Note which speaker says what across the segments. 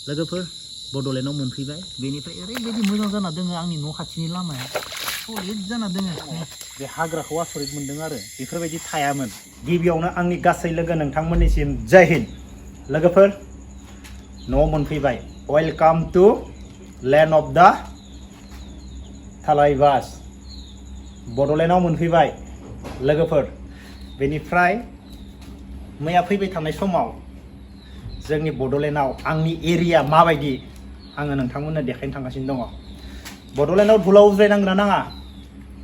Speaker 1: लोगोफोर बड'लेण्डआव मोनफैबाय बेनिफ्राय ओरैबायदि मोजां जाना दोङो आंनि न' खाथिनि लामाया सलिड जाना दोङो बे हाग्राखौ आसरित मोनदों आरो बेफोरबायदि थायामोन गिबियावनो आंनि गासै लोगो नोंथांमोननिसिम जय हिन्द लोगोफोर न'आव मोनफैबाय वेलकाम टु लैंड ऑफ द थालाइबास बड'लेण्डआव मोनफैबाय लोगोफोर बेनिफ्राय मैया फैबाय थानाय समाव जोंनि बड'लेण्डआव आंनि एरिया माबायदि आङो नोंथांमोननो देखायनो थांगासिनो दङ बड'लेण्डआव धुला उज्राय नांगोना नाङा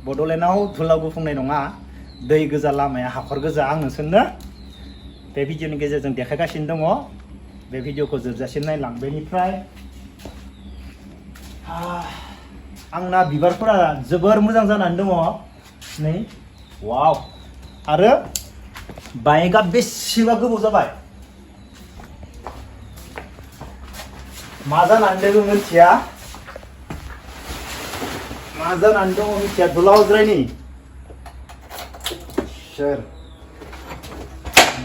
Speaker 1: बड'लेण्डआव धुला गुफुंनाय नङा दै गोजा लामाया हाखर गोजा आं नोंसोरनो बे भिडिअनि गेजेरजों देखायगासिनो दङ बे भिडिअखौ जोबजासिम नायलां बेनिफ्राय आंना बिबारफोरा जोबोर मोजां जानानै दङ नै वाव आरो बाइकआ बेसेबा गोबाव जाबाय मा जानानै दङ मिथिया धुला उज्रायनि सोर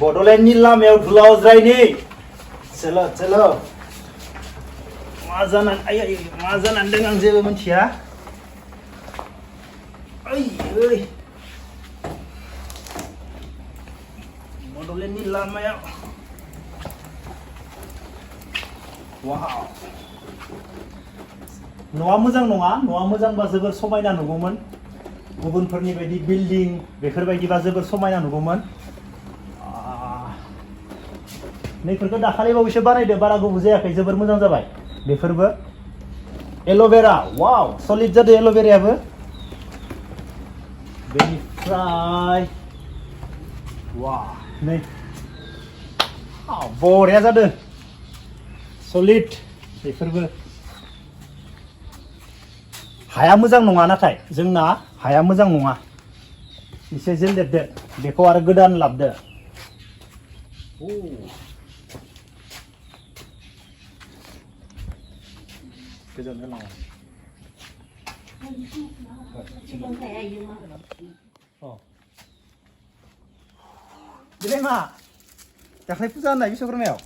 Speaker 1: बड'लेण्डनि लामायाव धुला उज्रायनि चलो चलो मा जानानै दङ आं जेबो मिथिया बड'लेण्डनि लामायाव वाव न'आ मोजां नङा न'आ मोजांबा जोबोर समायना नुगौमोन गुबुनफोरनि बायदि बिल्डिं बेफोरबायदिबा जोबोर समायना नुगौमोन नैफोरखौ दाखालि बावैसो बानायदो बारा गोबाव जायाखै जोबोर मोजां जाबाय बेफोरबो एल'भेरा वाव सलिड जादों एल'भेरायाबो बेनिफ्राय वाव नै बरिया जादों सलिड बेफोरबो हाया मोजां नङा नाथाय जोंना हाया मोजां नङा एसे जेलदेरदो बेखौ आरो गोदान लाबदो गोजोन होलाङो बिलाय मा दाख्लै फुजा होनाय बिश्वकर्मायाव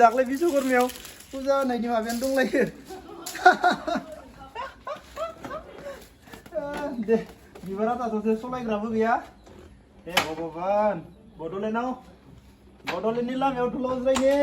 Speaker 1: दाख्लै बिश्वकर्मायाव फुजा होनायनि माबायानो दंलायो दे बिबारा दाथ'सो सलायग्राबो गैया हे भगबान बड'लेण्डनि लामायाव धुला उज्रायनि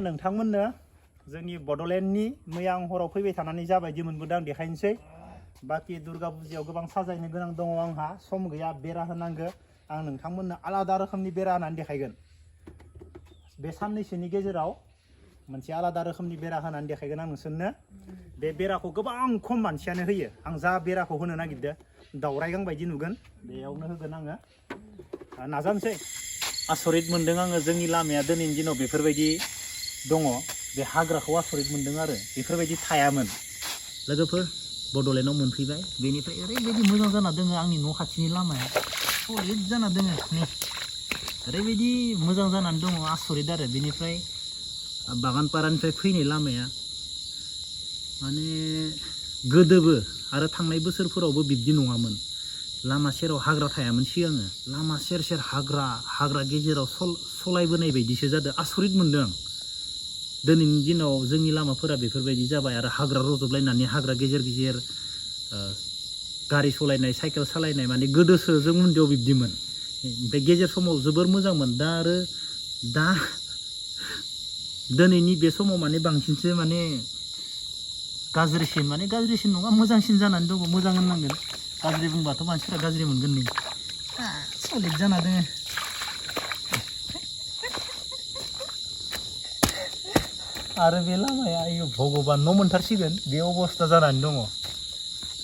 Speaker 1: नोंथांमोननो जोंनि बड'लेण्डनि मैया आं हराव फैबाय थानानै जाबायदि मोनबोदों आं देखायनोसै बाखि दुर्गा फुजायाव गोबां साजायनो गोनां दङ आंहा सम गैया बेरा होनांगो आं नोंथांमोननो आलादा रोखोमनि बेरा होनानै देखायगोन बे साननैसोनि गेजेराव मोनसे आलादा रोखोमनि बेरा होनानै देखायगोन आं नोंसोरनो बे बेराखौ गोबां खम मानसियानो होयो आं जा बेराखौ होनो नागिरदों दावरायगां बायदि नुगोन बेयावनो होगोन आङो नाजानोसै आसरित मोनदों आङो जोंनि लामाया दिनैनि दिनाव बेफोरबायदि दङ बे हाग्राखौ आसरित मोनदों आरो बेफोरबायदि थायामोन लोगोफोर बड'लेण्डआव मोनफैबाय बेनिफ्राय ओरैबायदि मोजां जाना दोङो आंनि न' खाथिनि लामाया सलिड जाना दोङो नै ओरैबायदि मोजां जानानै दङ आसरित आरो बेनिफ्राय बागानपारानिफ्राय फैनाय लामाया माने गोदोबो आरो थांनाय बोसोरफोरावबो बिब्दि नङामोन लामा सेराव हाग्रा थायामोन सिगाङो लामा सेर सेर हाग्रा गेजेराव सलायबोनाय बायदिसो जादों आसरित मोनदों आं दिनैनि दिनाव जोंनि लामाफोरा बेफोरबायदि जाबाय आरो हाग्रा रजबलायनानै हाग्रा गेजेर गेजेर गारि सालायनाय साइकेल सालायनाय माने गोदोसो जों उन्दैयाव बिब्दिमोन ओमफ्राय गेजेर समाव जोबोर मोजांमोन दा आरो दिनैनि बे समाव माने बांसिनसो माने गाज्रिसिन नङा मोजांसिन जानानै दङ मोजां होननांगोन गाज्रि बुंबाथ' मानसिफ्रा गाज्रि मोनगोन नै सलिड जाना दोङो आरो बे लामाया आयौ भगबान न' मोनथारसिगोन बे अबस्था जानानै दङ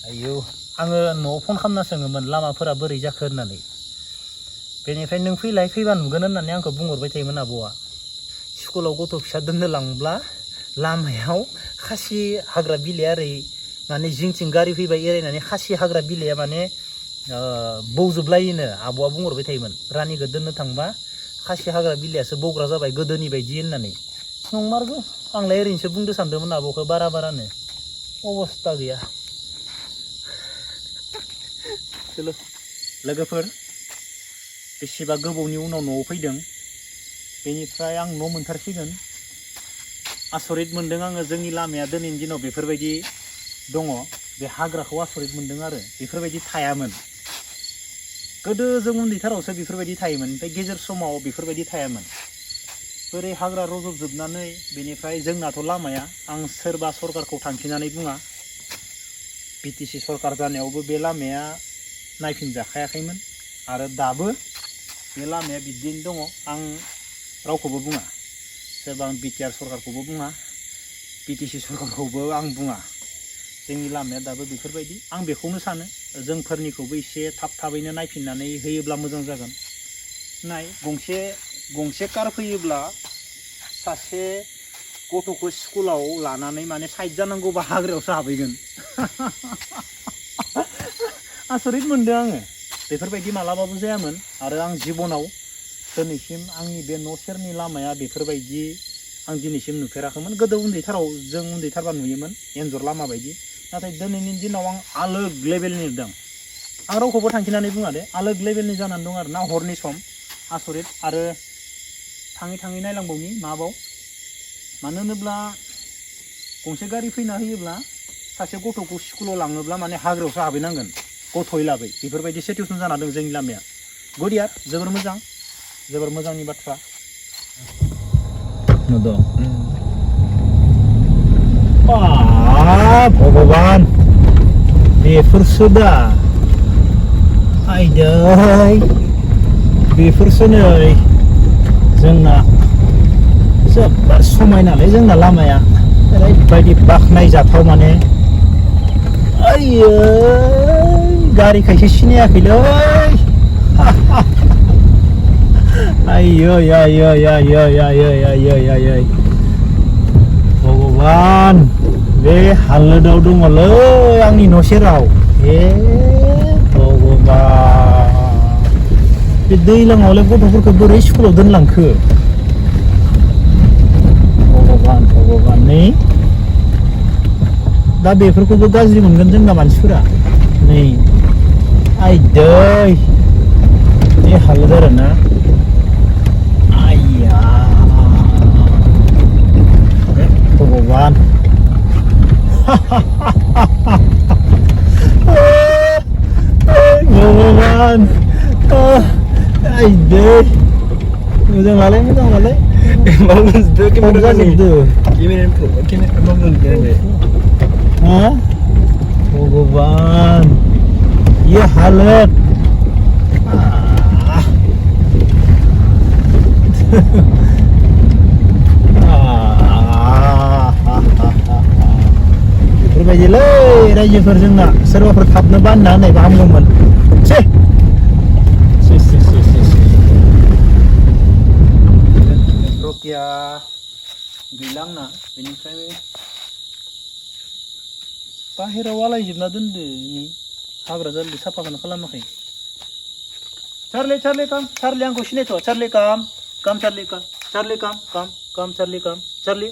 Speaker 1: आयौ आङो न'आव फन खालामना सोङोमोन लामाफोरा बोरै जाखो होननानै बेनिफ्राय नों फैबा नुगोन होननानै आंखौ बुंहरबाय थायोमोन आबौआ स्कुलाव गथ' फिसा दोननो लांब्ला लामायाव खासि हाग्रा बिलाइया ओरै माने जिंथिं गारि फैबाय एरायनानै खासि हाग्रा बिलाइया माने बौजोबलायोनो आबौआ बुंहरबाय थायोमोन रानिखौ दोननो थांबा खासि हाग्रा बिलाइयासो बौग्रा जाबाय गोदोनि बायदि होननानै नंमारगौ आंलाय ओरैनोसो बुंदो सानदोंमोन आबौखौ बारानो अबस्था गैया चलो लोगोफोर बेसेबा गोबावनि उनाव न'आव फैदों बेनिफ्राय आं न' मोनथारसिगोन आसरित मोनदों आङो जोंनि लामाया दिनैनि दिनाव बेफोरबायदि दङ बे हाग्राखौ आसरित मोनदों आरो बेफोरबायदि थायामोन गोदो जों उन्दैथारावसो बेफोरबायदि थायोमोन ओमफ्राय गेजेर समाव बेफोरबायदि थायामोन बोरै हाग्रा रजबजोबनानै बेनिफ्राय जोंनाथ' लामाया आं सोरबा सरकारखौ थांखिनानै बुङा बिटिसि सरकार जानायावबो बे लामाया नायफिनजाखायाखैमोन आरो दाबो बे लामाया बिदिनो दङ आं रावखौबो बुङा सोरबा आं बिटिआर सरकारखौबो बुङा बिटिसि सरकारखौबो आं बुङा जोंनि लामाया दाबो बेफोरबायदि आं बेखौनो सानो जोंफोरनिखौबो एसे थाबैनो नायफिननानै होयोब्ला मोजां जागोन नाय गंसे कार फैयोब्ला सासे गथ'खौ स्कुलाव लानानै माने साइड जानांगौबा हाग्रायावसो हाबहैगोन आसरित मोनदों आङो बेफोरबायदि मालाबाबो जायामोन आरो आं जिबनाव दिनैसिम आंनि बे न' सेरनि लामाया बेफोरबायदि आं दिनैसिम नुफेराखैमोन गोदो जों उन्दैथारबा नुयोमोन एन्जर लामा बायदि नाथाय दिनैनि दिनाव आं आलोग लेभेलनि नुदों आं रावखौबो थांखिनानै बुङा दे आलोग लेभेलनि जानानै दं आरो ना हरनि सम आसरित आरो थाङै नायलांबावनि माबाव मानो होनोब्ला गंसे गारि फैना होयोब्ला सासे गथ'खौ स्कुलाव लाङोब्ला माने हाग्रायावसो हाबहैनांगोन गथ'यै लाबै बेफोरबायदि सिटुएसन जाना दं जोंनि लामाया गुड यार जोबोर मोजांनि बाथ्रा नुदों भगबान बेफोरसो दा आयदै बेफोरसो नै जोंना जोबोर समायनालै जोंना लामाया ओरैबायदि बाख्नायजाथाव माने आयै गारिखायसो सिनायाखैलै आयै भगबान बे हालोदाव दङलै आंनि न' सेराव भगबान बे दैलाङावलाय गथ'फोरखौ बोरै स्कुलाव दोनलांखो भगबान नै दा बेफोरखौबो गाज्रि मोनगोन जोंना मानसिफोरा नै आयदै बे हालोद आरोना आयया भगबान भगबान आयदै मोजां लालाय भगवान ये हालत बेफोरबायदिलै रायजोफोर जोंना सोरबाफोर थाबनो बानना होनायबा हामगौमोन रकिया गैला आंना बेनिफ्राय बाहेराव आलायजोबना दोनदो नै हाग्रा जालि साफाखौनो खालामाखै चार्ली काम चार्ली आंखौ सिनायथ' चार्ली काम चार्ली